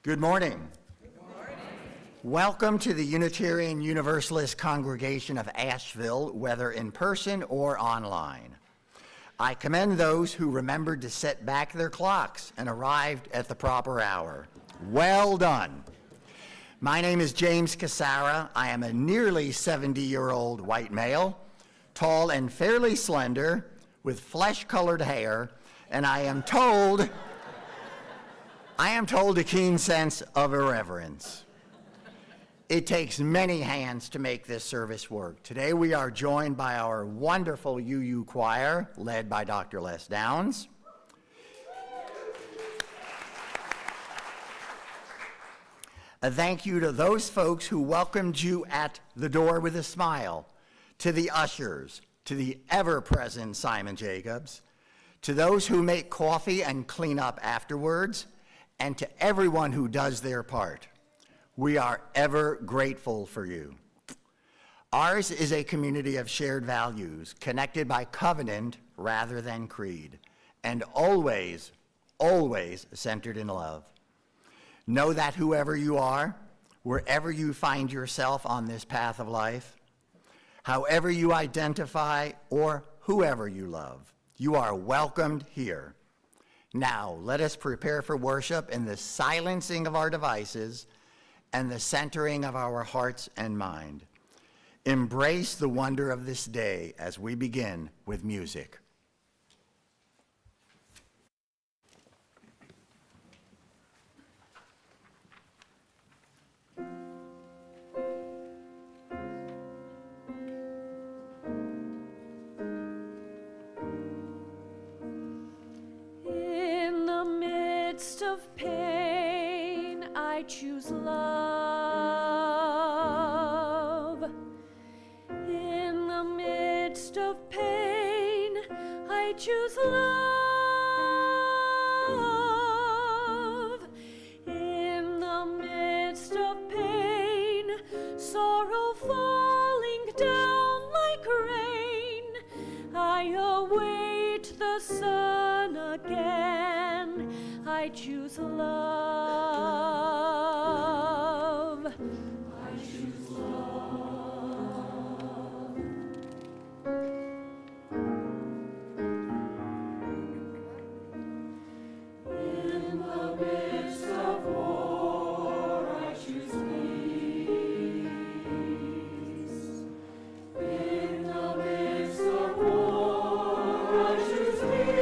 Good morning. Good morning. Welcome to the Unitarian Universalist Congregation of Asheville, whether in person or online. I commend those who remembered to set back their clocks and arrived at the proper hour. Well done. My name is James Cassara. I am a nearly 70-year-old white male, tall and fairly slender, with flesh-colored hair, and I am told a keen sense of irreverence. It takes many hands to make this service work. Today we are joined by our wonderful UU Choir, led by Dr. Les Downs. A thank you to those folks who welcomed you at the door with a smile, to the ushers, to the ever-present Simon Jacobs, to those who make coffee and clean up afterwards, and to everyone who does their part. We are ever grateful for you. Ours is a community of shared values, connected by covenant rather than creed, and always, always centered in love. Know that whoever you are, wherever you find yourself on this path of life, however you identify or whoever you love, you are welcomed here. Now, let us prepare for worship in the silencing of our devices and the centering of our hearts and mind. Embrace the wonder of this day as we begin with music. Of pain, I choose love. In the midst of pain, I choose love. In the midst of pain, sorrow falling down like rain, I await the sun again. I choose love. I choose love. In the midst of war, I choose peace. In the midst of war, I choose peace.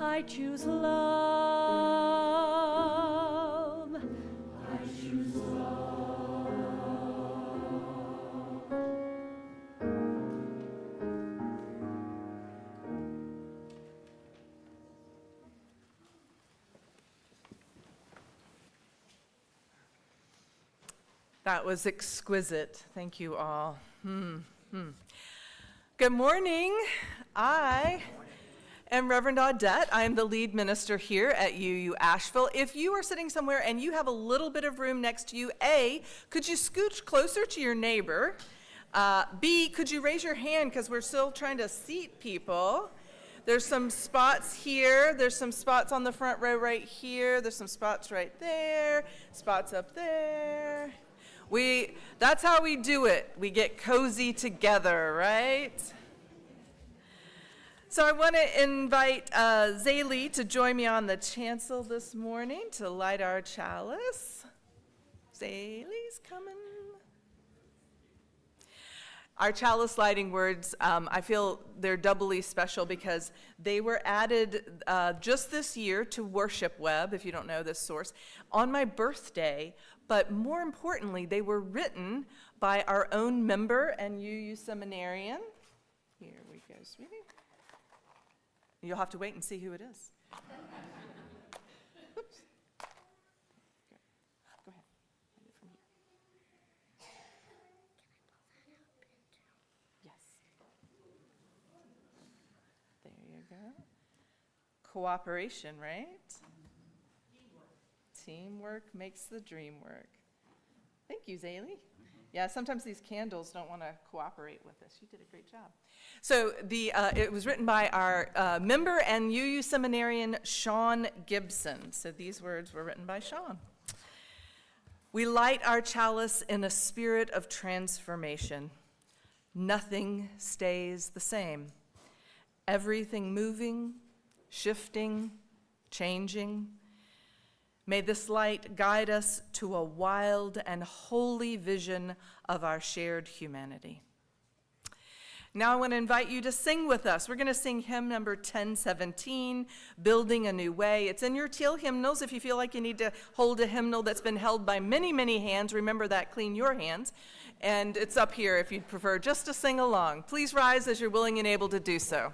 I choose love. I choose love. That was exquisite. Thank you all. Good morning. I am Reverend Audette. I am the lead minister here at UU Asheville. If you are sitting somewhere and you have a little bit of room next to you, A, could you scooch closer to your neighbor? B, could you raise your hand because we're still trying to seat people. There's some spots here. There's some spots on the front row right here. There's some spots right there. Spots up there. That's how we do it. We get cozy together, right? So I want to invite Zaylee to join me on the chancel this morning to light our chalice. Zaylee's coming. Our chalice lighting words, I feel they're doubly special because they were added just this year to Worship Web, if you don't know this source, on my birthday. But more importantly, they were written by our own member and UU seminarian. Here we go, sweetie. You'll have to wait and see who it is. Oops. Go ahead. Read it from here. Yes. There you go. Cooperation, right? Teamwork makes the dream work. Thank you, Zaylee. Yeah, sometimes these candles don't want to cooperate with us. You did a great job. So it was written by our member and UU seminarian, Sean Gibson. So these words were written by Sean. We light our chalice in a spirit of transformation. Nothing stays the same. Everything moving, shifting, changing. May this light guide us to a wild and holy vision of our shared humanity. Now I want to invite you to sing with us. We're going to sing hymn number 1017, Building a New Way. It's in your teal hymnals. If you feel like you need to hold a hymnal that's been held by many, many hands, remember that, clean your hands. And it's up here if you'd prefer just to sing along. Please rise as you're willing and able to do so.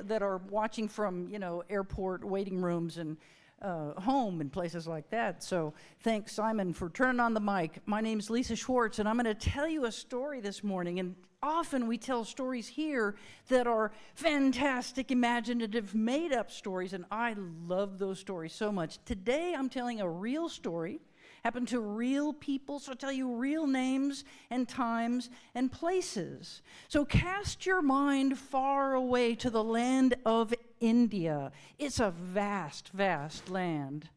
That are watching from, airport waiting rooms and home and places like that. So thanks, Simon, for turning on the mic. My name's Lisa Schwartz, and I'm going to tell you a story this morning. And often we tell stories here that are fantastic, imaginative, made-up stories, and I love those stories so much. Today I'm telling a real story, happened to real people, so I'll tell you real names and times and places. So cast your mind far away to the land of India. It's a vast, vast land.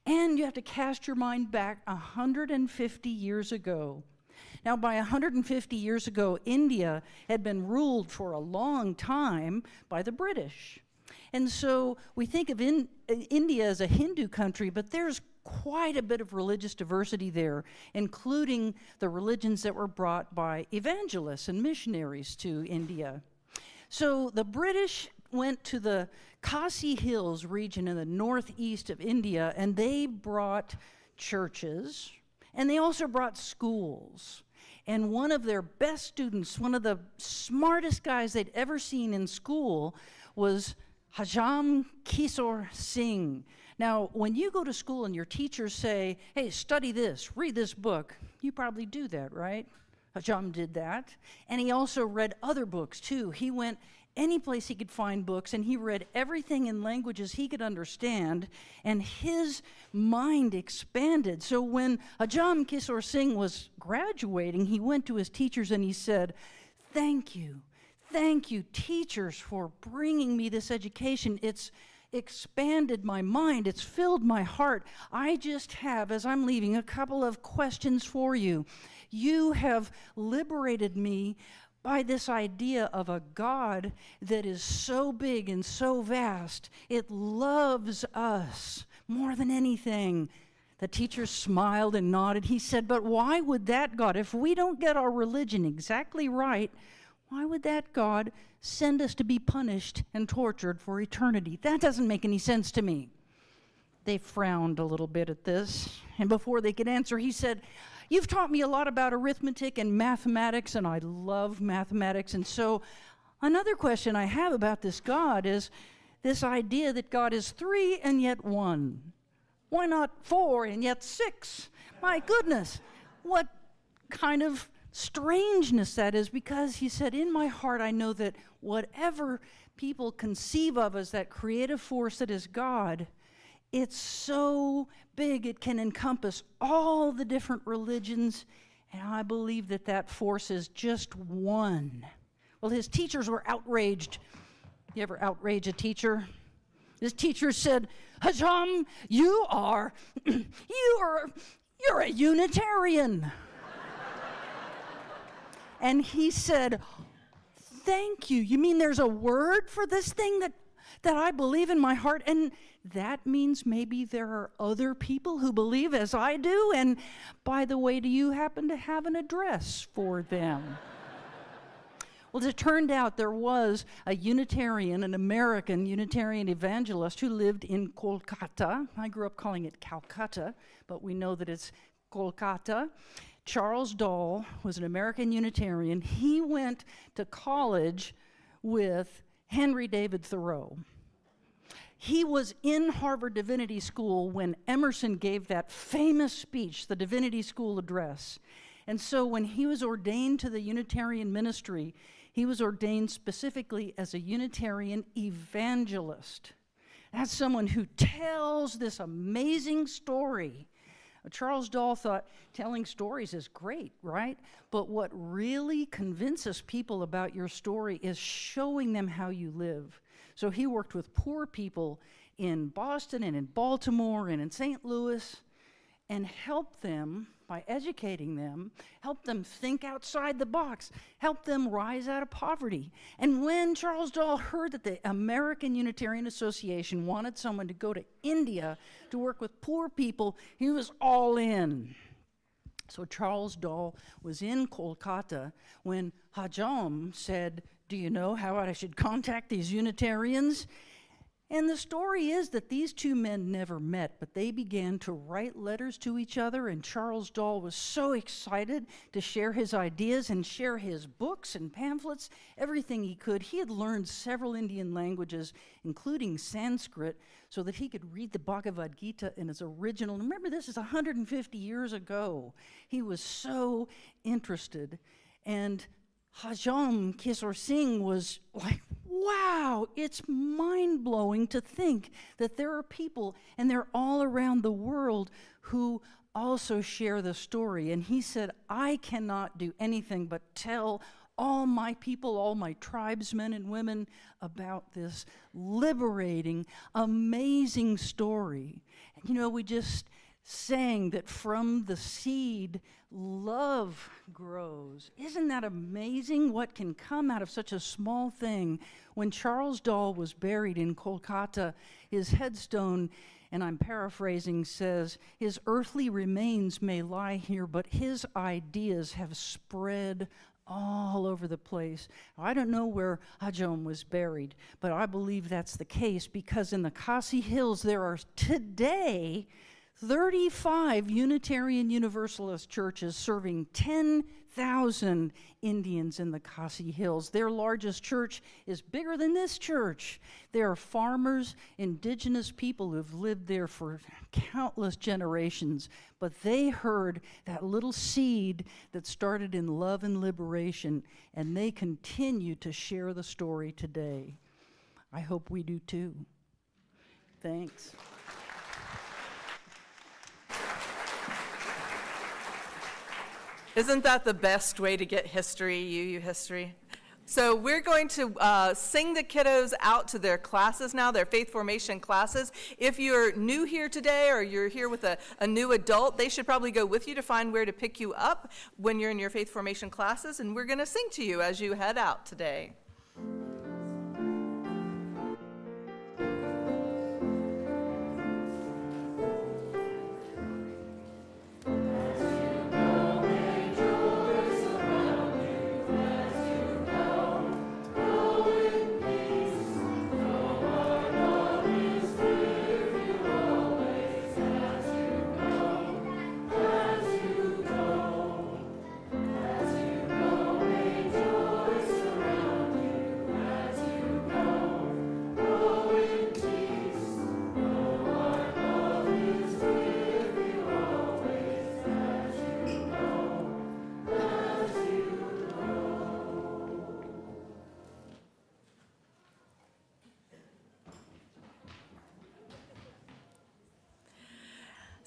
And you have to cast your mind back 150 years ago. Now, by 150 years ago, India had been ruled for a long time by the British. And so we think of India as a Hindu country, but there's quite a bit of religious diversity there, including the religions that were brought by evangelists and missionaries to India. So the British went to the Khasi Hills region in the northeast of India, and they brought churches, and they also brought schools. And one of their best students, one of the smartest guys they'd ever seen in school, was Hajam Kishore Singh. Now, when you go to school and your teachers say, hey, study this, read this book, you probably do that, right? Hajam did that. And he also read other books, too. He went any place he could find books, and he read everything in languages he could understand, and his mind expanded. So when Hajam Kishore Singh was graduating, he went to his teachers and he said, thank you, teachers, for bringing me this education. It's expanded my mind. It's filled my heart. I just have, as I'm leaving, a couple of questions for you. You have liberated me by this idea of a God that is so big and so vast. It loves us more than anything. The teacher smiled and nodded. He said, but why would that God, if we don't get our religion exactly right, why would that God send us to be punished and tortured for eternity? That doesn't make any sense to me. They frowned a little bit at this, and before they could answer, he said, you've taught me a lot about arithmetic and mathematics, and I love mathematics, and so another question I have about this God is this idea that God is 3 and yet 1. Why not 4 and yet 6? My goodness, what kind of strangeness that is, because he said, in my heart I know that whatever people conceive of as that creative force that is God, it's so big it can encompass all the different religions, and I believe that that force is just one. Well, his teachers were outraged. You ever outrage a teacher? His teacher said, Hajam, you're a Unitarian. And he said, thank you. You mean there's a word for this thing that I believe in my heart? And that means maybe there are other people who believe as I do. And by the way, do you happen to have an address for them? Well, as it turned out, there was a Unitarian, an American Unitarian evangelist who lived in Kolkata. I grew up calling it Calcutta, but we know that it's Kolkata. Charles Dahl was an American Unitarian. He went to college with Henry David Thoreau. He was in Harvard Divinity School when Emerson gave that famous speech, the Divinity School Address. And so when he was ordained to the Unitarian ministry, he was ordained specifically as a Unitarian evangelist. That's someone who tells this amazing story. Charles Dahl thought telling stories is great, right? But what really convinces people about your story is showing them how you live. So he worked with poor people in Boston and in Baltimore and in St. Louis and helped them by educating them, helped them think outside the box, helped them rise out of poverty. And when Charles Dahl heard that the American Unitarian Association wanted someone to go to India to work with poor people, he was all in. So Charles Dahl was in Kolkata when Hajam said, do you know how I should contact these Unitarians? And the story is that these two men never met, but they began to write letters to each other, and Charles Dahl was so excited to share his ideas and share his books and pamphlets, everything he could. He had learned several Indian languages, including Sanskrit, so that he could read the Bhagavad Gita in its original. And remember, this is 150 years ago. He was so interested. And Hajam Kishore Singh was like, wow, it's mind-blowing to think that there are people, and they're all around the world, who also share the story. And he said, I cannot do anything but tell all my people, all my tribesmen and women about this liberating, amazing story. And you know, we just sang that from the seed, love grows. Isn't that amazing what can come out of such a small thing? When Charles Dahl was buried in Kolkata, his headstone, and I'm paraphrasing, says, his earthly remains may lie here, but his ideas have spread all over the place. I don't know where Hajom was buried, but I believe that's the case, because in the Khasi Hills there are today 35 Unitarian Universalist churches serving 10,000 Indians in the Khasi Hills. Their largest church is bigger than this church. There are farmers, indigenous people who've lived there for countless generations, but they heard that little seed that started in love and liberation, and they continue to share the story today. I hope we do too. Thanks. Isn't that the best way to get history, UU history? So we're going to sing the kiddos out to their classes now, their faith formation classes. If you're new here today or you're here with a new adult, they should probably go with you to find where to pick you up when you're in your faith formation classes, and we're going to sing to you as you head out today.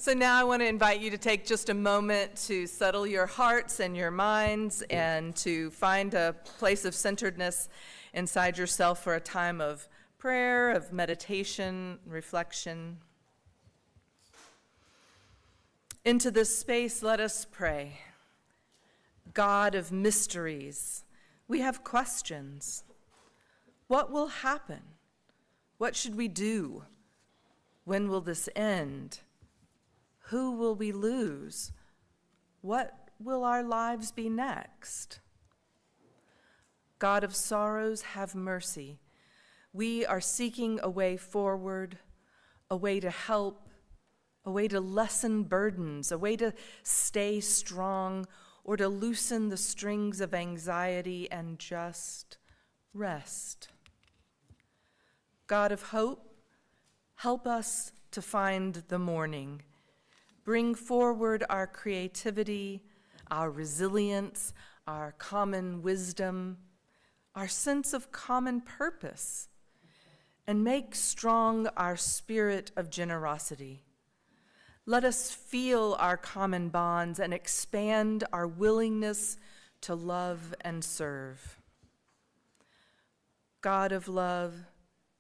So now I want to invite you to take just a moment to settle your hearts and your minds and to find a place of centeredness inside yourself for a time of prayer, of meditation, reflection. Into this space, let us pray. God of mysteries, we have questions. What will happen? What should we do? When will this end? Who will we lose? What will our lives be next? God of sorrows, have mercy. We are seeking a way forward, a way to help, a way to lessen burdens, a way to stay strong, or to loosen the strings of anxiety and just rest. God of hope, help us to find the morning. Bring forward our creativity, our resilience, our common wisdom, our sense of common purpose, and make strong our spirit of generosity. Let us feel our common bonds and expand our willingness to love and serve. God of love,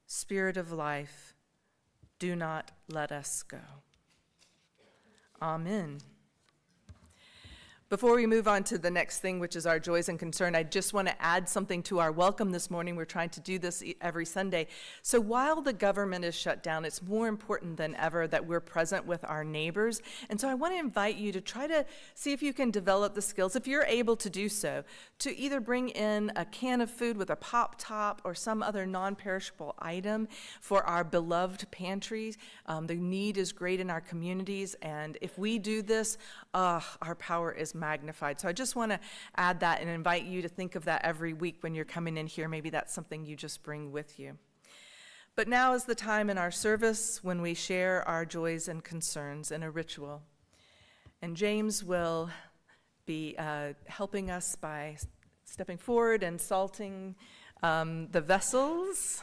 Spirit of life, do not let us go. Amen. Before we move on to the next thing, which is our joys and concern, I just want to add something to our welcome this morning. We're trying to do this every Sunday. So while the government is shut down, it's more important than ever that we're present with our neighbors. And so I want to invite you to try to see if you can develop the skills, if you're able to do so, to either bring in a can of food with a pop top or some other non-perishable item for our beloved pantries. The need is great in our communities, and if we do this, our power is magnified. So I just want to add that and invite you to think of that every week when you're coming in here. Maybe that's something you just bring with you. But now is the time in our service when we share our joys and concerns in a ritual. And James will be helping us by stepping forward and salting the vessels.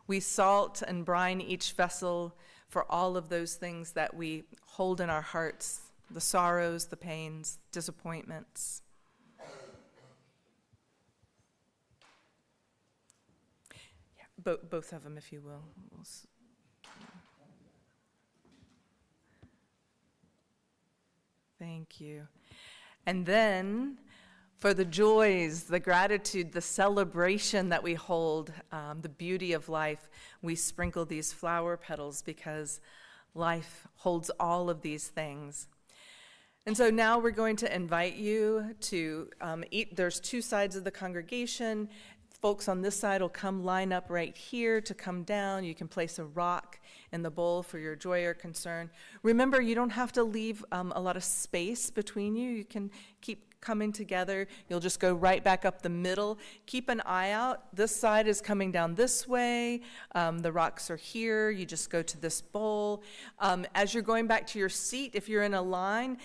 We salt and brine each vessel for all of those things that we hold in our hearts, the sorrows, the pains, disappointments. Yeah, both of them, if you will. Thank you. And then, for the joys, the gratitude, the celebration that we hold, the beauty of life, we sprinkle these flower petals because life holds all of these things. And so now we're going to invite you to eat. There's two sides of the congregation. Folks on this side will come line up right here to come down. You can place a rock in the bowl for your joy or concern. Remember, you don't have to leave a lot of space between you. You can keep coming together. You'll just go right back up the middle. Keep an eye out. This side is coming down this way. The rocks are here. You just go to this bowl. As you're going back to your seat, if you're in a line,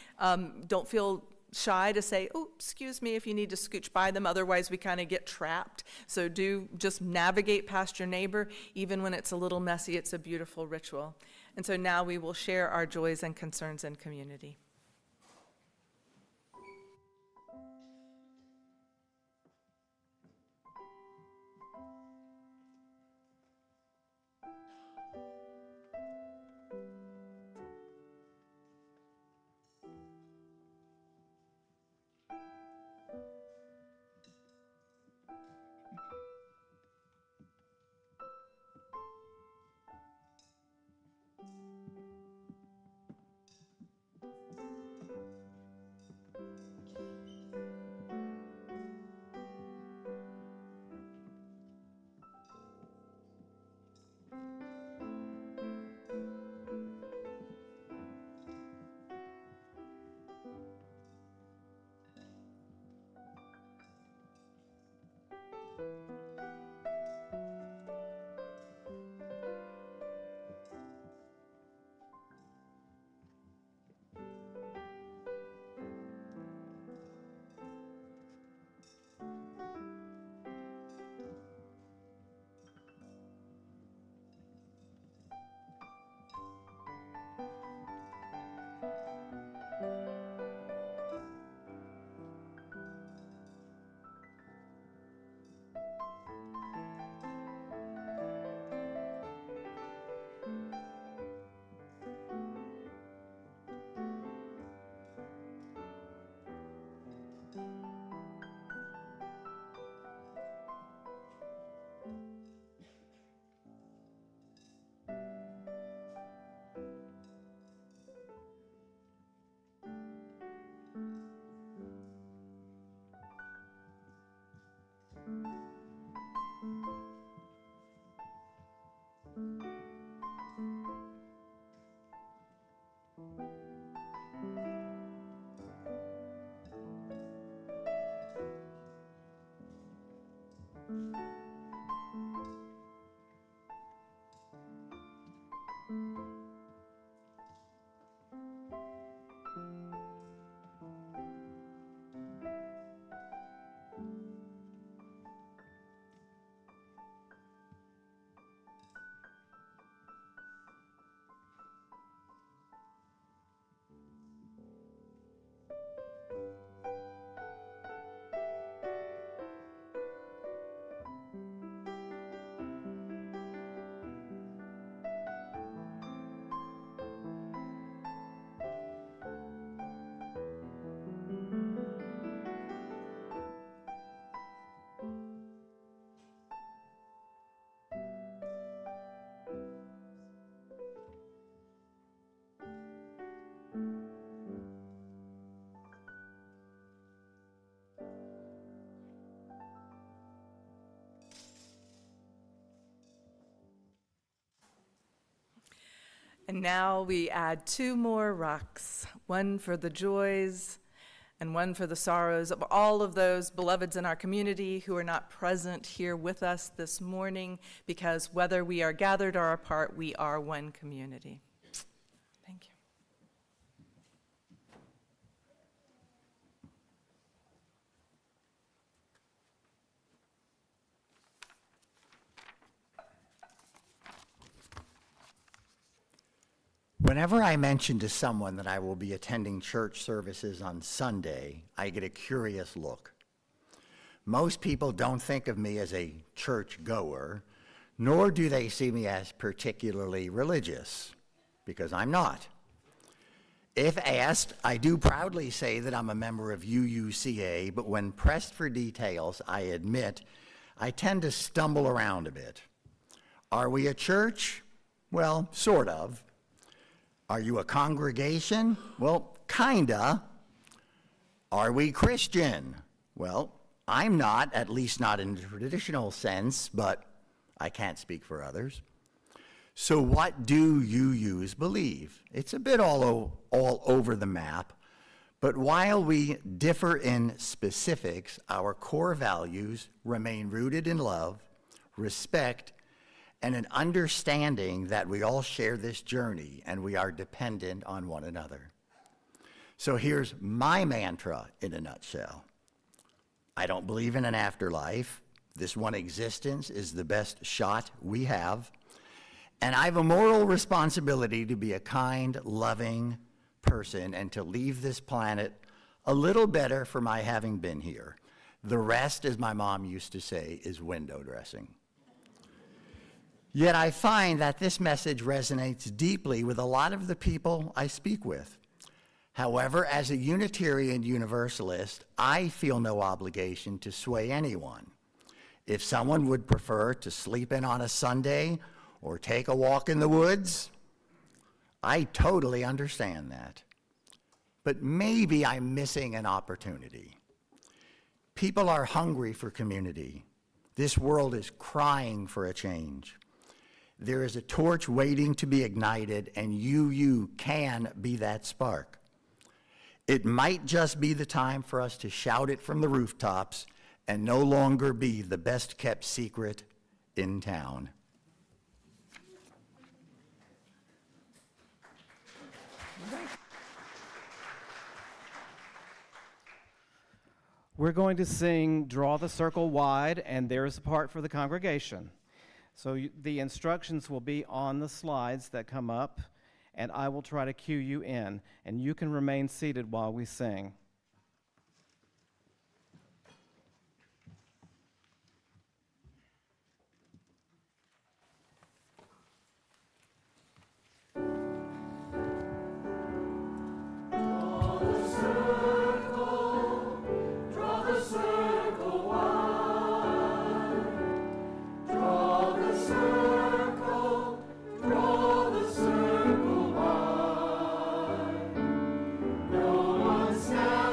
don't feel shy to say, oh, excuse me, if you need to scooch by them. Otherwise, we kind of get trapped. So do just navigate past your neighbor. Even when it's a little messy, it's a beautiful ritual. And so now we will share our joys and concerns in community. And now we add 2 more rocks, one for the joys and one for the sorrows of all of those beloveds in our community who are not present here with us this morning, because whether we are gathered or apart, we are one community. Thank you. Whenever I mention to someone that I will be attending church services on Sunday, I get a curious look. Most people don't think of me as a church goer, nor do they see me as particularly religious, because I'm not. If asked, I do proudly say that I'm a member of UUCA, but when pressed for details, I admit I tend to stumble around a bit. Are we a church? Well, sort of. Are you a congregation? Well, kinda. Are we Christian? Well, I'm not, at least not in the traditional sense, but I can't speak for others. So what do UUs believe? It's a bit all over the map, but while we differ in specifics, our core values remain rooted in love, respect, and an understanding that we all share this journey and we are dependent on one another. So here's my mantra in a nutshell. I don't believe in an afterlife. This one existence is the best shot we have. And I have a moral responsibility to be a kind, loving person and to leave this planet a little better for my having been here. The rest, as my mom used to say, is window dressing. Yet I find that this message resonates deeply with a lot of the people I speak with. However, as a Unitarian Universalist, I feel no obligation to sway anyone. If someone would prefer to sleep in on a Sunday or take a walk in the woods, I totally understand that. But maybe I'm missing an opportunity. People are hungry for community. This world is crying for a change. There is a torch waiting to be ignited, and UU can be that spark. It might just be the time for us to shout it from the rooftops and no longer be the best kept secret in town. We're going to sing Draw the Circle Wide, and there is a part for the congregation. So the instructions will be on the slides that come up, and I will try to cue you in, and you can remain seated while we sing. Stand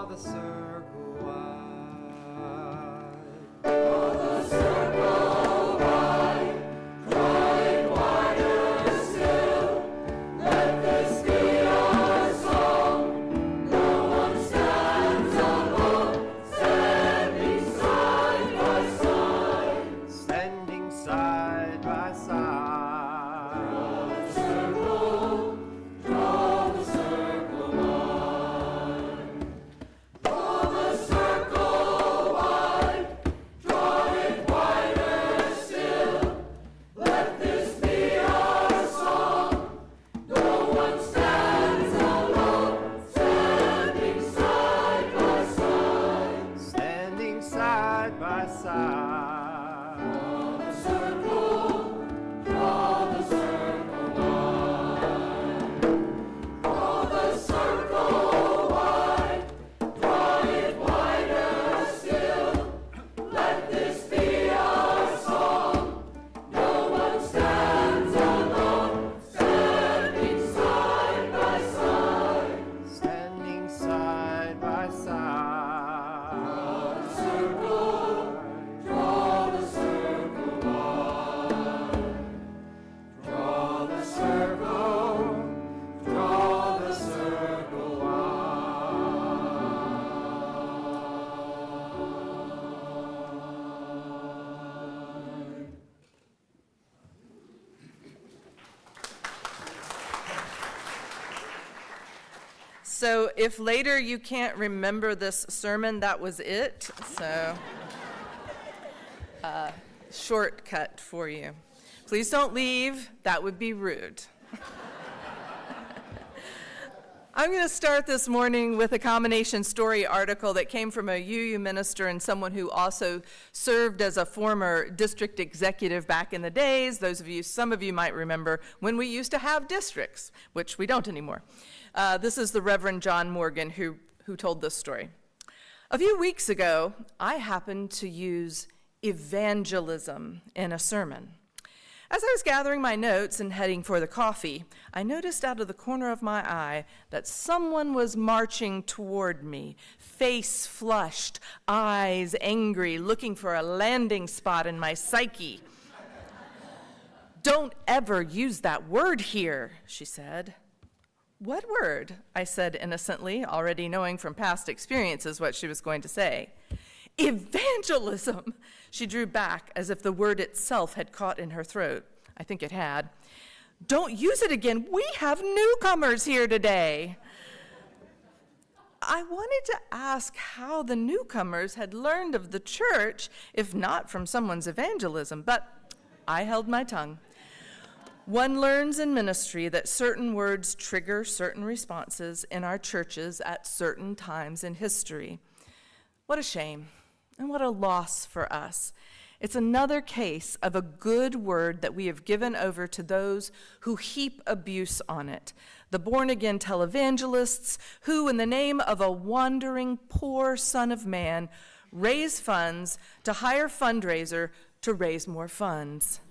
draw the circle wide. Draw the circle wide, draw it wider still. Let this be our song. No one stands alone, standing side by side. Standing side by side. Draw the circle wide. Draw the circle wide, draw it wider still. Let this be our song. No one stands alone, standing side by side. Standing side by side. Draw the circle, draw the circle wide. Draw the circle wide, draw it wider still. Let this be our song. No one stands alone, standing side by side. Standing side by side. Draw the circle, draw the circle wide. Draw the circle, draw the circle wide. So if later you can't remember this sermon, that was it. So, shortcut for you. Please don't leave. That would be rude. I'm going to start this morning with a combination story article that came from a UU minister and someone who also served as a former district executive back in the days. Some of you might remember when we used to have districts, which we don't anymore. This is the Reverend John Morgan who told this story. A few weeks ago, I happened to use evangelism in a sermon. As I was gathering my notes and heading for the coffee, I noticed out of the corner of my eye that someone was marching toward me, face flushed, eyes angry, looking for a landing spot in my psyche. "Don't ever use that word here," she said. "What word?" I said innocently, already knowing from past experiences what she was going to say. "Evangelism!" She drew back as if the word itself had caught in her throat. I think it had. "Don't use it again. We have newcomers here today." I wanted to ask how the newcomers had learned of the church, if not from someone's evangelism, but I held my tongue. One learns in ministry that certain words trigger certain responses in our churches at certain times in history. What a shame, and what a loss for us. It's another case of a good word that we have given over to those who heap abuse on it. The born-again televangelists who, in the name of a wandering poor son of man, raise funds to hire fundraiser to raise more funds.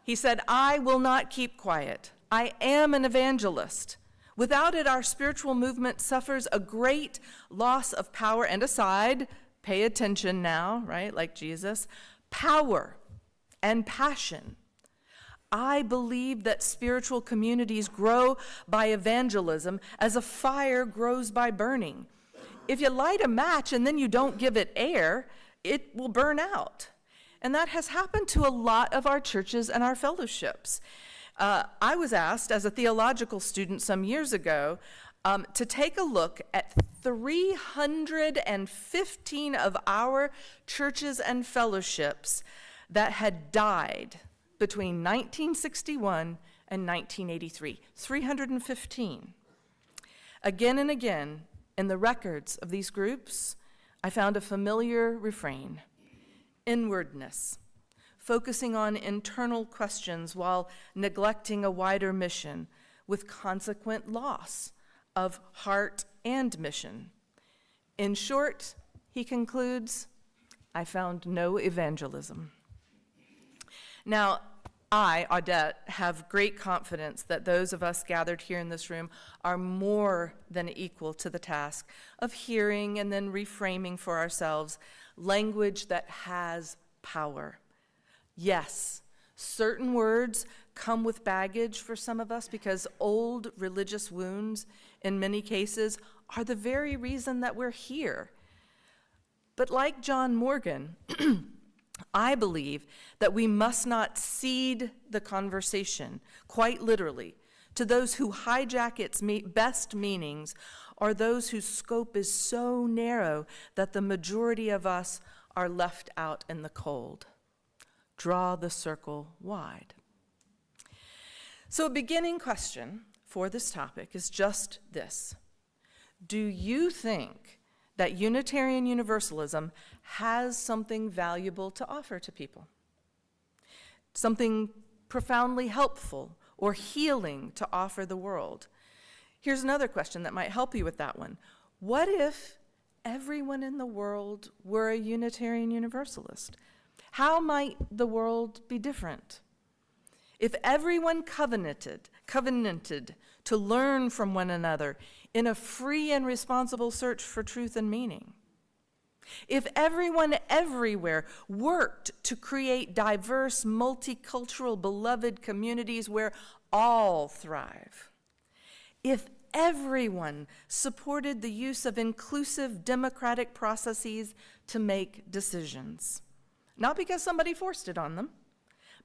He said, "I will not keep quiet. I am an evangelist. Without it, our spiritual movement suffers a great loss of power." And aside, pay attention now, right, like Jesus, power and passion. I believe that spiritual communities grow by evangelism as a fire grows by burning. If you light a match and then you don't give it air, it will burn out. And that has happened to a lot of our churches and our fellowships. I was asked as a theological student some years ago to take a look at 315 of our churches and fellowships that had died between 1961 and 1983. 315. Again and again, in the records of these groups, I found a familiar refrain: inwardness, focusing on internal questions while neglecting a wider mission, with consequent loss of heart and mission. In short, he concludes, I found no evangelism. Now, I, Audette, have great confidence that those of us gathered here in this room are more than equal to the task of hearing and then reframing for ourselves language that has power. Yes, certain words come with baggage for some of us because old religious wounds, in many cases, are the very reason that we're here. But like John Morgan, I believe that we must not cede the conversation, quite literally, to those who hijack its best meanings or those whose scope is so narrow that the majority of us are left out in the cold. Draw the circle wide. So a beginning question for this topic is just this. Do you think that Unitarian Universalism has something valuable to offer to people? Something profoundly helpful or healing to offer the world? Here's another question that might help you with that one. What if everyone in the world were a Unitarian Universalist? How might the world be different? If everyone covenanted to learn from one another in a free and responsible search for truth and meaning, if everyone everywhere worked to create diverse, multicultural, beloved communities where all thrive, if everyone supported the use of inclusive democratic processes to make decisions, not because somebody forced it on them,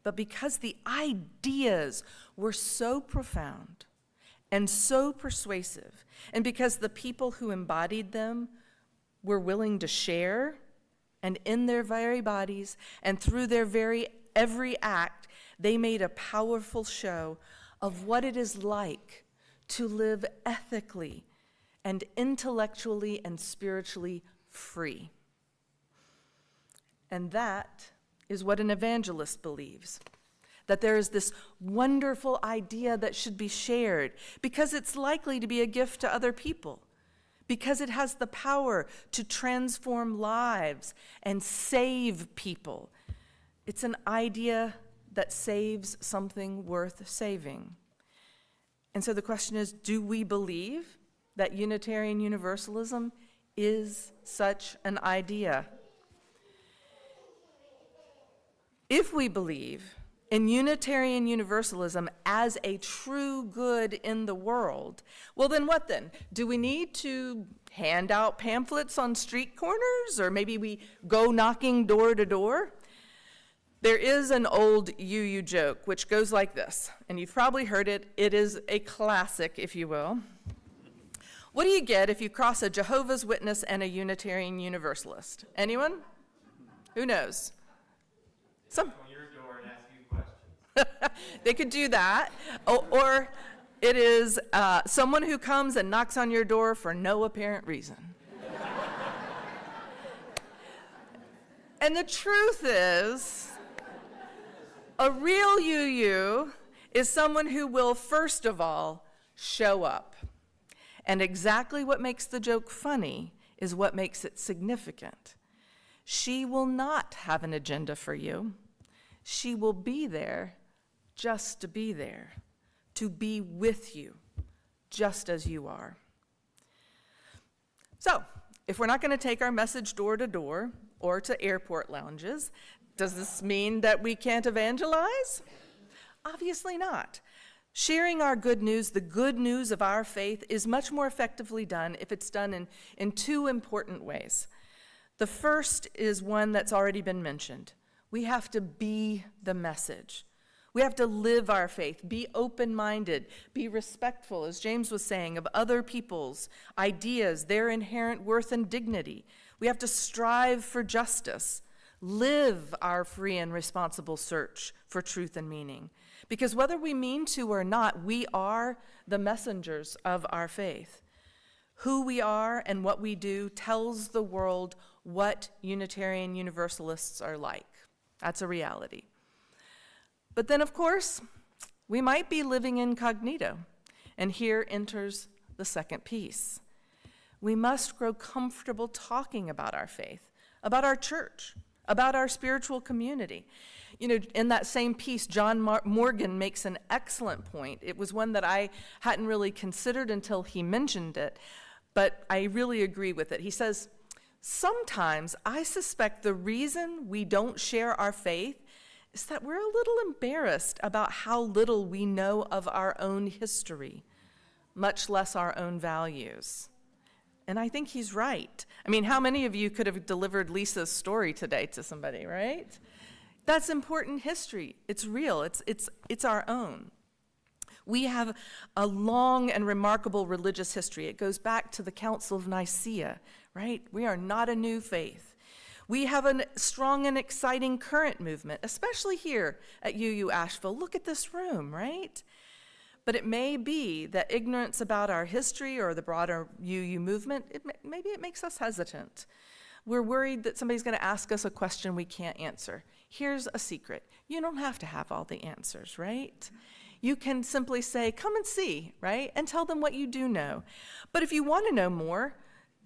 but because the ideas were so profound and so persuasive, and because the people who embodied them were willing to share, and in their very bodies and through their very every act, they made a powerful show of what it is like to live ethically and intellectually and spiritually free. And that is what an evangelist believes, that there is this wonderful idea that should be shared because it's likely to be a gift to other people, because it has the power to transform lives and save people. It's an idea that saves something worth saving. And so the question is, do we believe that Unitarian Universalism is such an idea? If we believe in Unitarian Universalism as a true good in the world, well then what then? Do we need to hand out pamphlets on street corners, or maybe we go knocking door to door? There is an old UU joke which goes like this, and you've probably heard it. It is a classic, if you will. What do you get if you cross a Jehovah's Witness and a Unitarian Universalist? Anyone? Who knows? Some. On your door and ask you questions. They could do that. Or it is someone who comes and knocks on your door for no apparent reason. And the truth is, a real UU is someone who will, first of all, show up. And exactly what makes the joke funny is what makes it significant. She will not have an agenda for you. She will be there just to be there, to be with you, just as you are. So, if we're not going to take our message door to door or to airport lounges, does this mean that we can't evangelize? Obviously not. Sharing our good news, the good news of our faith, is much more effectively done if it's done in two important ways. The first is one that's already been mentioned. We have to be the message. We have to live our faith, be open-minded, be respectful, as James was saying, of other people's ideas, their inherent worth and dignity. We have to strive for justice, live our free and responsible search for truth and meaning. Because whether we mean to or not, we are the messengers of our faith. Who we are and what we do tells the world what Unitarian Universalists are like. That's a reality. But then, of course, we might be living incognito. And here enters the second piece. We must grow comfortable talking about our faith, about our church, about our spiritual community. You know, in that same piece, John Morgan makes an excellent point. It was one that I hadn't really considered until he mentioned it, but I really agree with it. He says, sometimes I suspect the reason we don't share our faith is that we're a little embarrassed about how little we know of our own history, much less our own values. And I think he's right. I mean, how many of you could have delivered Lisa's story today to somebody, right? That's important history. It's real. It's our own. We have a long and remarkable religious history. It goes back to the Council of Nicaea, right? We are not a new faith. We have a strong and exciting current movement, especially here at UU Asheville. Look at this room, right? But it may be that ignorance about our history or the broader UU movement, maybe it makes us hesitant. We're worried that somebody's going to ask us a question we can't answer. Here's a secret. You don't have to have all the answers, right? You can simply say, come and see, right? And tell them what you do know. But if you want to know more,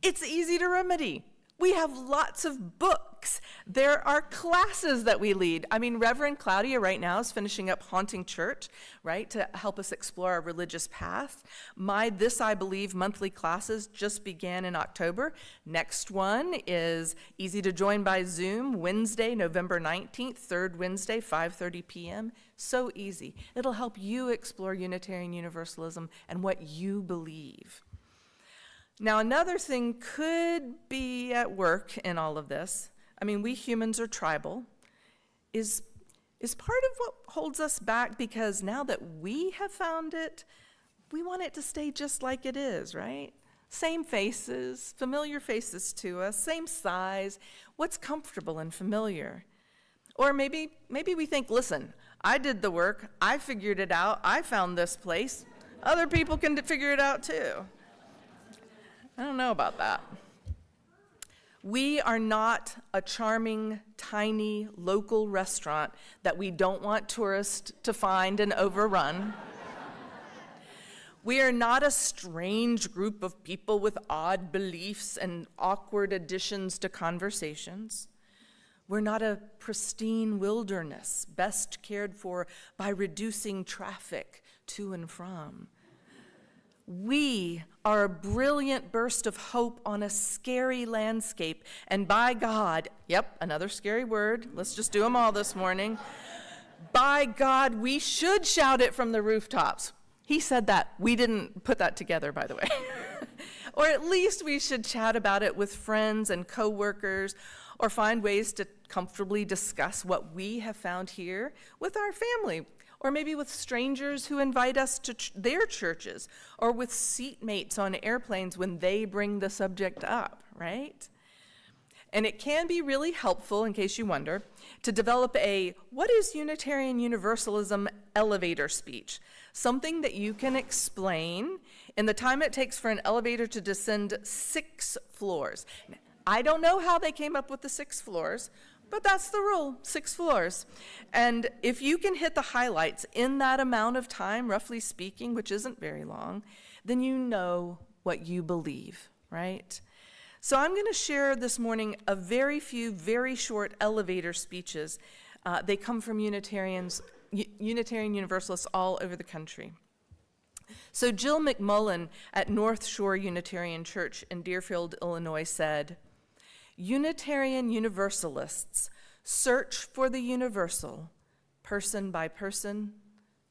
it's easy to remedy. We have lots of books. There are classes that we lead. I mean, Reverend Claudia right now is finishing up Haunting Church, right, to help us explore our religious past. My This I Believe monthly classes just began in October. Next one is easy to join by Zoom, Wednesday, November 19th, third Wednesday, 5:30 p.m. So easy. It'll help you explore Unitarian Universalism and what you believe. Now, another thing could be at work in all of this. I mean, we humans are tribal. Is part of what holds us back, because now that we have found it, we want it to stay just like it is, right? Same faces, familiar faces to us, same size, what's comfortable and familiar. Or maybe we think, listen, I did the work, I figured it out, I found this place, other people can figure it out too. I don't know about that. We are not a charming, tiny, local restaurant that we don't want tourists to find and overrun. We are not a strange group of people with odd beliefs and awkward additions to conversations. We're not a pristine wilderness best cared for by reducing traffic to and from. We are a brilliant burst of hope on a scary landscape, and by God, yep, another scary word, let's just do them all this morning. By God, we should shout it from the rooftops. He said that. We didn't put that together, by the way. Or at least we should chat about it with friends and coworkers, or find ways to comfortably discuss what we have found here with our family, or maybe with strangers who invite us to their churches, or with seatmates on airplanes when they bring the subject up, right? And it can be really helpful, in case you wonder, to develop a "what is Unitarian Universalism" elevator speech, something that you can explain in the time it takes for an elevator to descend 6 floors. I don't know how they came up with the 6 floors, but that's the rule, 6 floors. And if you can hit the highlights in that amount of time, roughly speaking, which isn't very long, then you know what you believe, right? So I'm going to share this morning a very few, very short elevator speeches. They come from Unitarian Universalists all over the country. So Jill McMullen at North Shore Unitarian Church in Deerfield, Illinois said, "Unitarian Universalists search for the universal, person by person,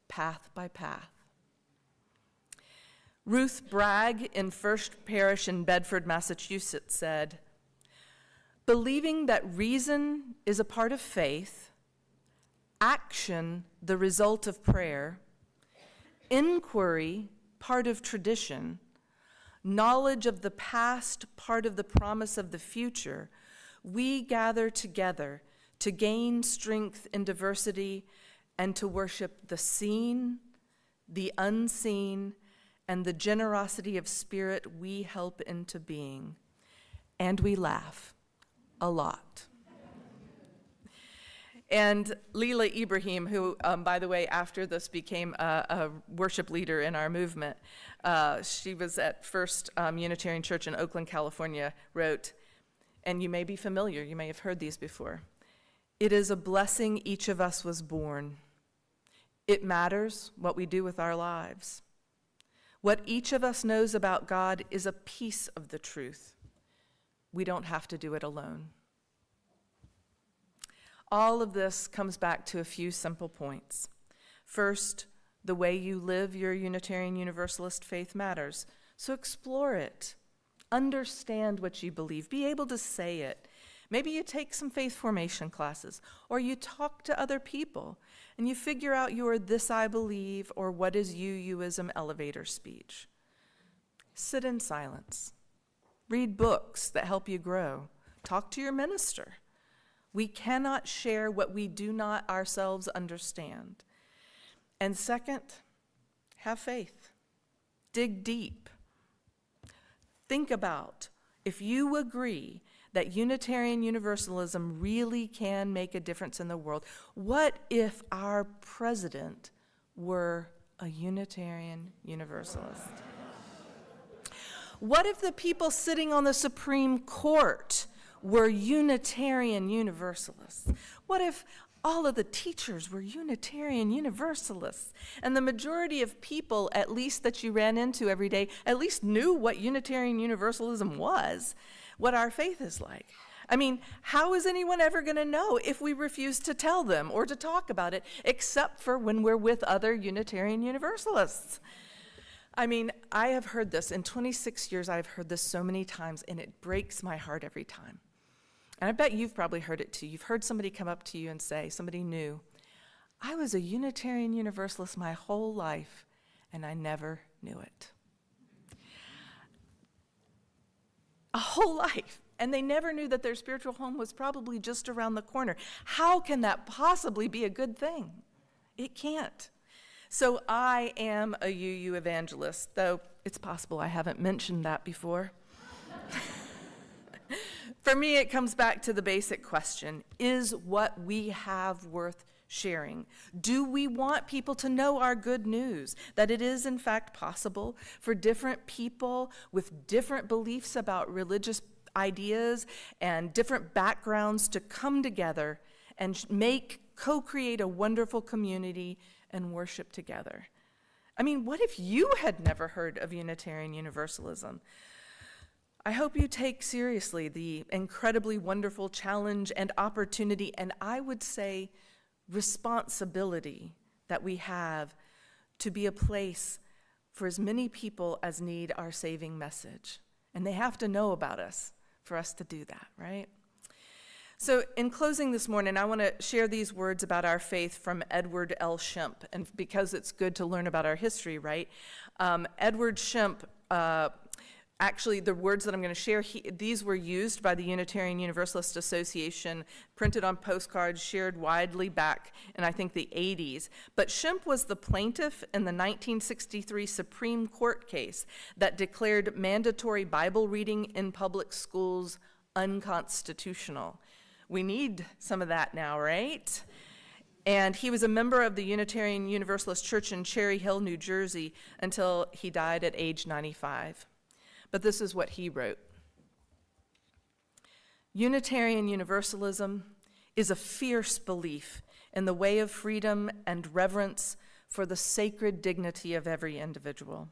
path by path." Ruth Bragg in First Parish in Bedford, Massachusetts said, "Believing that reason is a part of faith, action the result of prayer, inquiry part of tradition, knowledge of the past part of the promise of the future, we gather together to gain strength in diversity and to worship the seen, the unseen, and the generosity of spirit we help into being. And we laugh a lot." And Leela Ibrahim, who, by the way, after this became a worship leader in our movement, she was at First Unitarian Church in Oakland, California, wrote, and you may be familiar, you may have heard these before, It is a blessing each of us was born. It matters what we do with our lives. What each of us knows about God is a piece of the truth. We don't have to do it alone. All of this comes back to a few simple points. First, the way you live your Unitarian Universalist faith matters. So explore it. Understand what you believe. Be able to say it. Maybe you take some faith formation classes, or you talk to other people, and you figure out your "this I believe" or "what is UUism" elevator speech. Sit in silence. Read books that help you grow. Talk to your minister. We cannot share what we do not ourselves understand. And second, have faith. Dig deep. Think about if you agree that Unitarian Universalism really can make a difference in the world. What if our president were a Unitarian Universalist? What if the people sitting on the Supreme Court were Unitarian Universalists? What if all of the teachers were Unitarian Universalists? And the majority of people, at least that you ran into every day, at least knew what Unitarian Universalism was, what our faith is like. I mean, how is anyone ever going to know if we refuse to tell them or to talk about it, except for when we're with other Unitarian Universalists? I mean, I have heard this. In 26 years, I've heard this so many times, and it breaks my heart every time. And I bet you've probably heard it too. You've heard somebody come up to you and say, somebody new, "I was a Unitarian Universalist my whole life, and I never knew it." A whole life. And they never knew that their spiritual home was probably just around the corner. How can that possibly be a good thing? It can't. So I am a UU evangelist, though it's possible I haven't mentioned that before. For me, it comes back to the basic question: is what we have worth sharing? Do we want people to know our good news, that it is in fact possible for different people with different beliefs about religious ideas and different backgrounds to come together and co-create a wonderful community and worship together? I mean, what if you had never heard of Unitarian Universalism? I hope you take seriously the incredibly wonderful challenge and opportunity, and I would say responsibility, that we have to be a place for as many people as need our saving message. And they have to know about us for us to do that, right? So in closing this morning, I want to share these words about our faith from Edward L. Shemp, and because it's good to learn about our history, right? Edward Shemp, actually, the words that I'm going to share, these were used by the Unitarian Universalist Association, printed on postcards, shared widely back in, I think, the 80s. But Shemp was the plaintiff in the 1963 Supreme Court case that declared mandatory Bible reading in public schools unconstitutional. We need some of that now, right? And he was a member of the Unitarian Universalist Church in Cherry Hill, New Jersey, until he died at age 95. But this is what he wrote: Unitarian Universalism is a fierce belief in the way of freedom and reverence for the sacred dignity of every individual.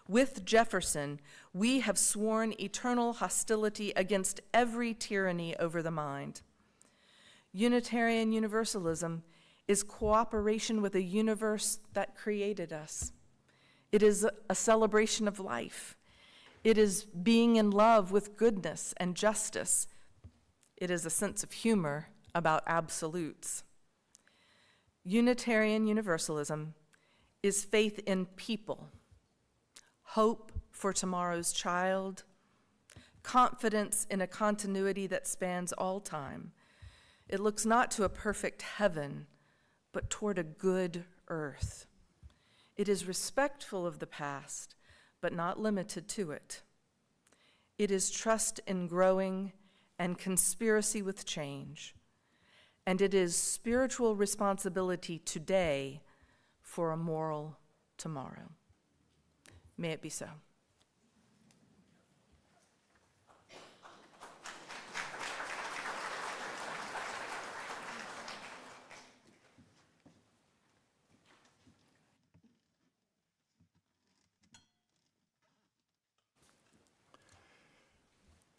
With Jefferson, we have sworn eternal hostility against every tyranny over the mind. Unitarian Universalism is cooperation with a universe that created us. It is a celebration of life. It is being in love with goodness and justice. It is a sense of humor about absolutes. Unitarian Universalism is faith in people, hope for tomorrow's child, confidence in a continuity that spans all time. It looks not to a perfect heaven, but toward a good earth. It is respectful of the past, but not limited to it. It is trust in growing and conspiracy with change. And it is spiritual responsibility today for a moral tomorrow. May it be so.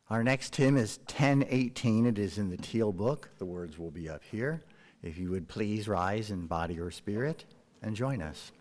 Our next hymn is 1018. It is in the teal book. The words will be up here. If you would please rise in body or spirit and join us.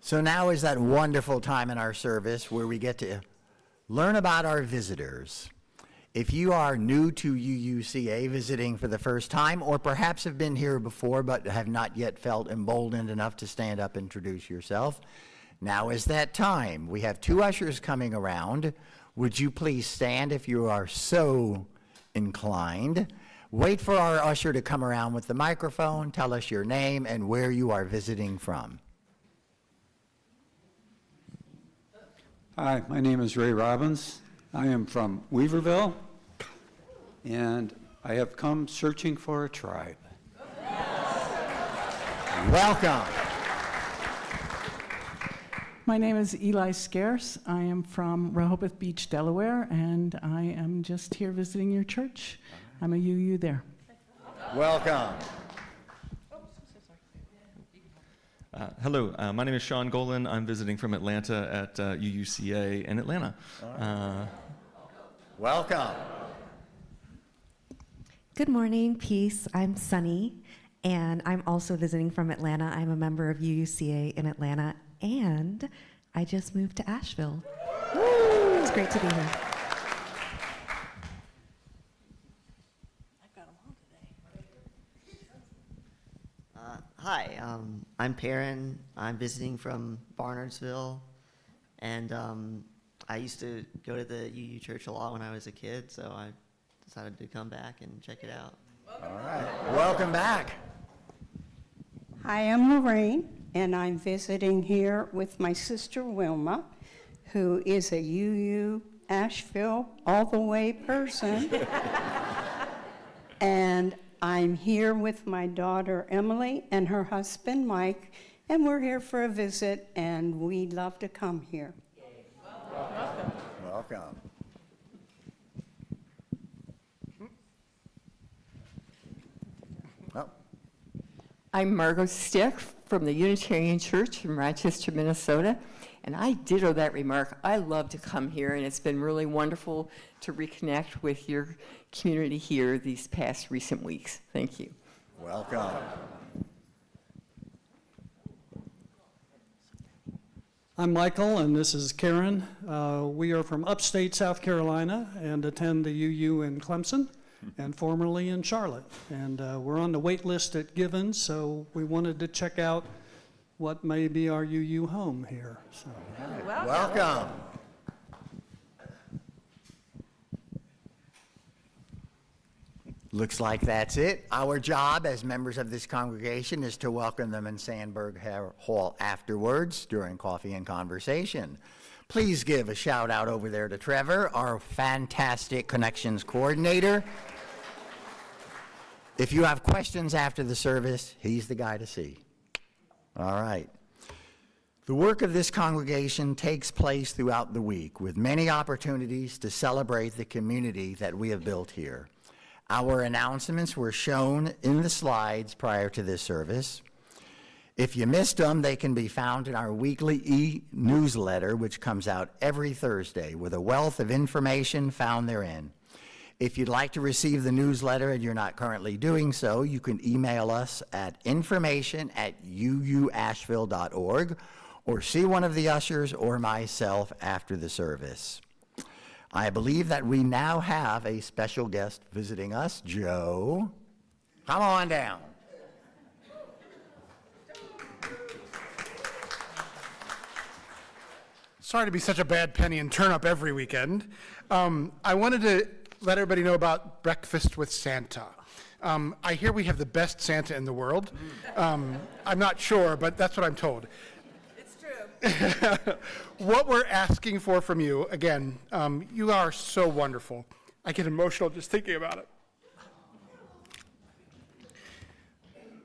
So now is that wonderful time in our service where we get to learn about our visitors. If you are new to UUCA, visiting for the first time, or perhaps have been here before but have not yet felt emboldened enough to stand up and introduce yourself, now is that time. We have two ushers coming around. Would you please stand if you are so inclined? Wait for our usher to come around with the microphone, tell us your name and where you are visiting from. Hi, my name is Ray Robbins. I am from Weaverville, and I have come searching for a tribe. Welcome. My name is Eli Scarce. I am from Rehoboth Beach, Delaware, and I am just here visiting your church. I'm a UU there. Welcome. Hello, my name is Sean Golan. I'm visiting from Atlanta at UUCA in Atlanta. Welcome. Good morning, peace. I'm Sunny, and I'm also visiting from Atlanta. I'm a member of UUCA in Atlanta, and I just moved to Asheville. It's great to be here. Hi, I'm Perrin. I'm visiting from Barnardsville, and I used to go to the UU church a lot when I was a kid, so I decided to come back and check it out. All right. Welcome back. Hi, I'm Lorraine, and I'm visiting here with my sister Wilma, who is a UU Asheville all the way person. And I'm here with my daughter Emily and her husband Mike, and we're here for a visit, and we love to come here. Welcome. Oh. I'm Margot Stick from the Unitarian Church in Rochester, Minnesota, and I ditto that remark. I love to come here, and it's been really wonderful to reconnect with your community here these past recent weeks. Thank you. Welcome. I'm Michael, and this is Karen. We are from upstate South Carolina and attend the UU in Clemson and formerly in Charlotte. And we're on the wait list at Givens, so we wanted to check out what may be our UU home here. So. Welcome. Looks like that's it. Our job as members of this congregation is to welcome them in Sandberg Hall afterwards during coffee and conversation. Please give a shout out over there to Trevor, our fantastic connections coordinator. If you have questions after the service, he's the guy to see. All right. The work of this congregation takes place throughout the week with many opportunities to celebrate the community that we have built here. Our announcements were shown in the slides prior to this service. If you missed them, they can be found in our weekly e-newsletter, which comes out every Thursday with a wealth of information found therein. If you'd like to receive the newsletter and you're not currently doing so, you can email us at information@uuasheville.org or see one of the ushers or myself after the service. I believe that we now have a special guest visiting us. Joe, come on down. Sorry to be such a bad penny and turn up every weekend. I wanted to let everybody know about Breakfast with Santa. I hear we have the best Santa in the world. I'm not sure, but that's what I'm told. What we're asking for from you, again, you are so wonderful. I get emotional just thinking about it.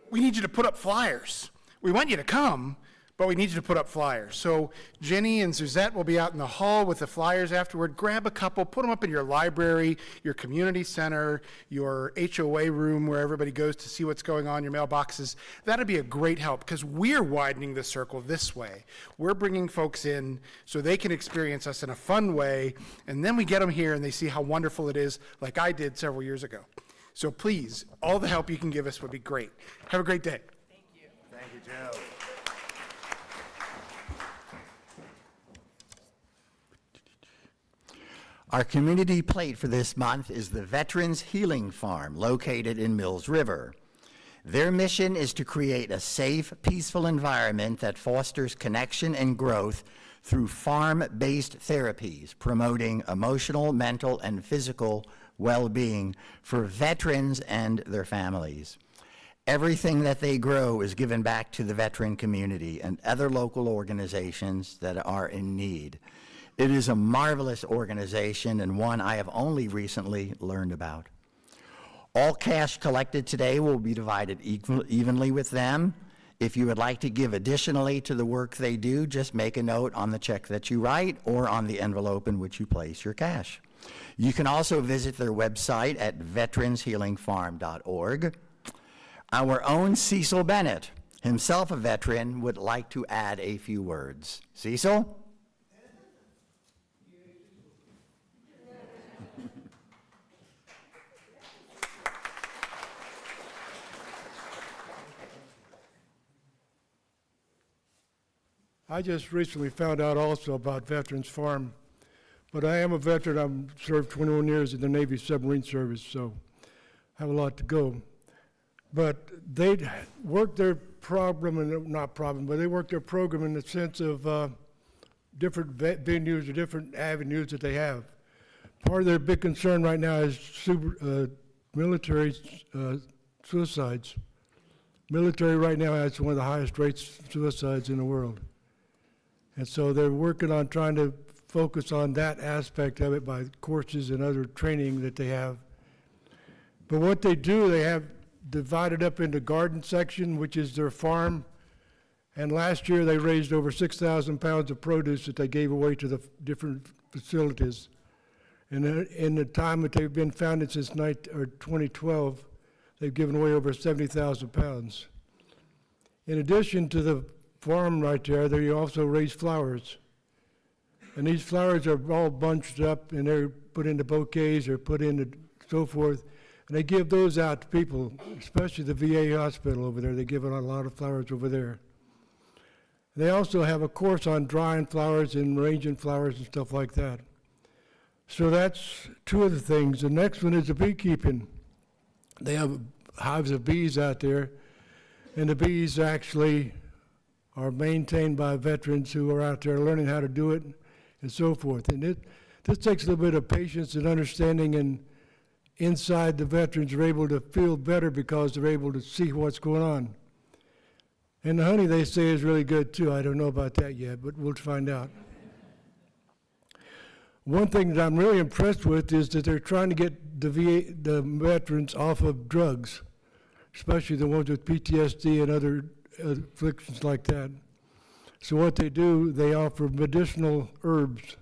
We need you to put up flyers. We want you to come, but we need you to put up flyers. So Jenny and Suzette will be out in the hall with the flyers afterward. Grab a couple, put them up in your library, your community center, your HOA room where everybody goes to see what's going on, your mailboxes. That'd be a great help because we're widening the circle this way. We're bringing folks in so they can experience us in a fun way, and then we get them here and they see how wonderful it is, like I did several years ago. So please, all the help you can give us would be great. Have a great day. Thank you. Thank you, Joe. Our community plate for this month is the Veterans Healing Farm located in Mills River. Their mission is to create a safe, peaceful environment that fosters connection and growth through farm-based therapies, promoting emotional, mental, and physical well-being for veterans and their families. Everything that they grow is given back to the veteran community and other local organizations that are in need. It is a marvelous organization and one I have only recently learned about. All cash collected today will be divided evenly with them. If you would like to give additionally to the work they do, just make a note on the check that you write or on the envelope in which you place your cash. You can also visit their website at veteranshealingfarm.org. Our own Cecil Bennett, himself a veteran, would like to add a few words. Cecil? I just recently found out also about Veterans Farm, but I am a veteran. I've served 21 years in the Navy submarine service, so I have a lot to go. But they work their program, and not problem, but they work their program in the sense of different venues or different avenues that they have. Part of their big concern right now is military suicides. Military right now has one of the highest rates of suicides in the world. And so they're working on trying to focus on that aspect of it by courses and other training that they have. But what they do, they have divided up into garden section, which is their farm. And last year they raised over 6,000 pounds of produce that they gave away to the different facilities. And in the time that they've been founded since 2012, they've given away over 70,000 pounds. In addition to the farm right there, they also raise flowers. And these flowers are all bunched up and they're put into bouquets or put into so forth. And they give those out to people, especially the VA hospital over there. They give out a lot of flowers over there. They also have a course on drying flowers and arranging flowers and stuff like that. So that's two of the things. The next one is the beekeeping. They have hives of bees out there, and the bees actually are maintained by veterans who are out there learning how to do it and so forth. And this takes a little bit of patience and understanding, and inside the veterans are able to feel better because they're able to see what's going on. And the honey, they say, is really good too. I don't know about that yet, but we'll find out. One thing that I'm really impressed with is that they're trying to get the veterans off of drugs, especially the ones with PTSD and other afflictions like that. So what they do, they offer medicinal herbs.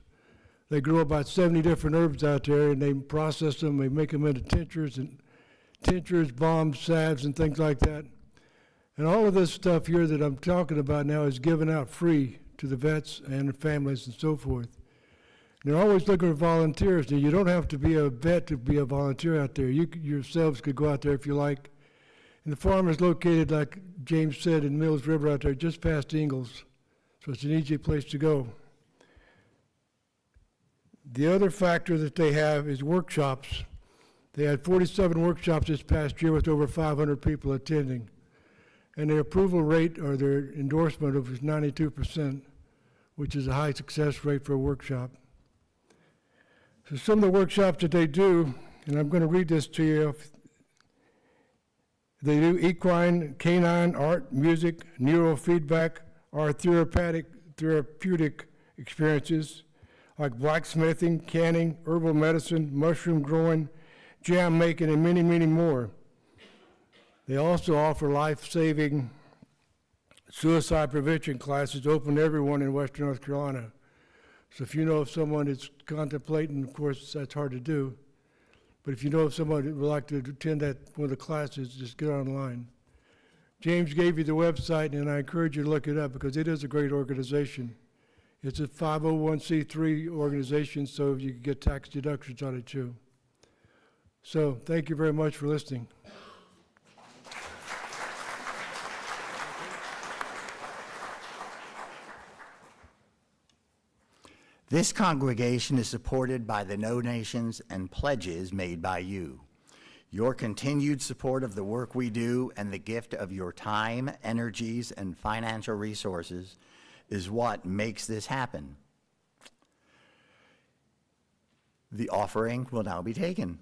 They grow about 70 different herbs out there, and they process them. They make them into tinctures, bombs, salves, and things like that. And all of this stuff here that I'm talking about now is given out free to the vets and their families and so forth. And they're always looking for volunteers. Now, you don't have to be a vet to be a volunteer out there. You yourselves could go out there if you like. And the farm is located, like James said, in Mills River out there, just past Ingalls. So it's an easy place to go. The other factor that they have is workshops. They had 47 workshops this past year with over 500 people attending. And their approval rate, or their endorsement of, is 92%, which is a high success rate for a workshop. So some of the workshops that they do, and I'm going to read this to you. They do equine, canine, art, music, neurofeedback, or therapeutic experiences like blacksmithing, canning, herbal medicine, mushroom growing, jam making, and many, many more. They also offer life-saving suicide prevention classes open to everyone in Western North Carolina. So if you know of someone that's contemplating, of course, that's hard to do, but if you know of someone that would like to attend one of the classes, just get online. James gave you the website, and I encourage you to look it up because it is a great organization. It's a 501c3 organization, so you can get tax deductions on it too. So thank you very much for listening. This congregation is supported by the donations and pledges made by you. Your continued support of the work we do and the gift of your time, energies, and financial resources is what makes this happen. The offering will now be taken.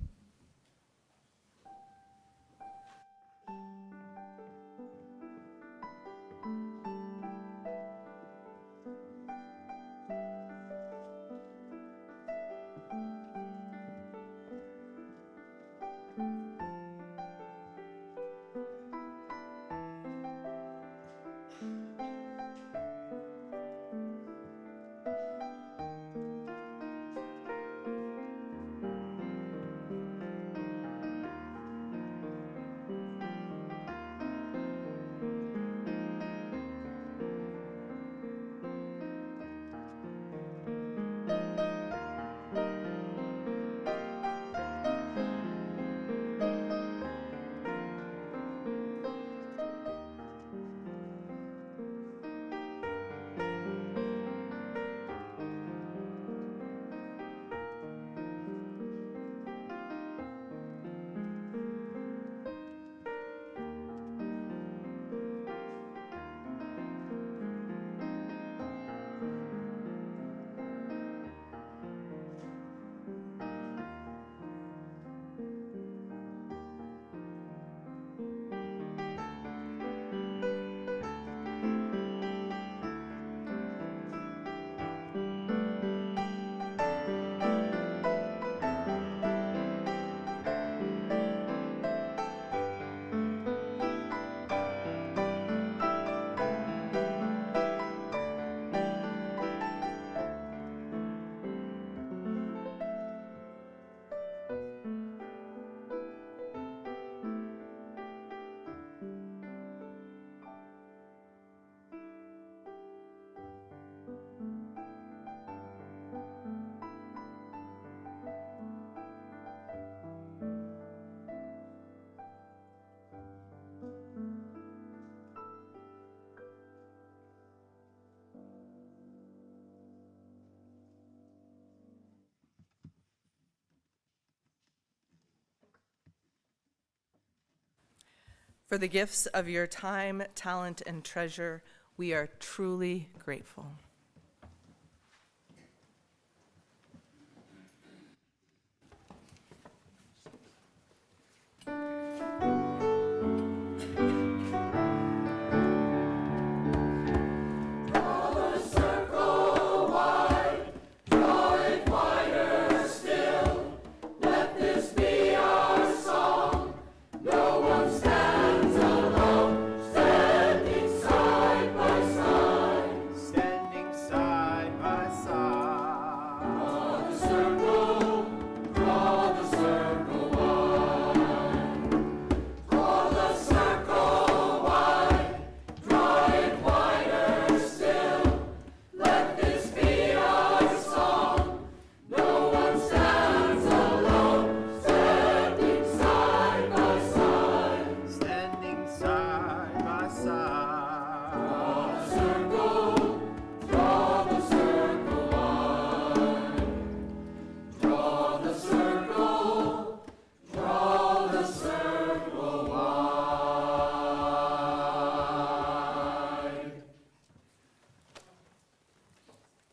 For the gifts of your time, talent, and treasure, we are truly grateful.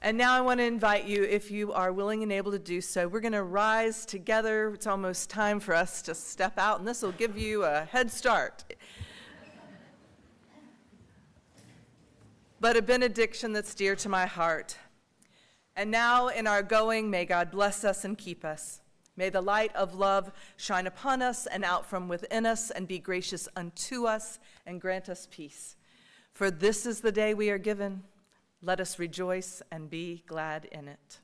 And now I want to invite you, if you are willing and able to do so, we're going to rise together. It's almost time for us to step out, and this will give you a head start. But a benediction that's dear to my heart. And now in our going, may God bless us and keep us. May the light of love shine upon us and out from within us and be gracious unto us and grant us peace. For this is the day we are given. Let us rejoice and be glad in it.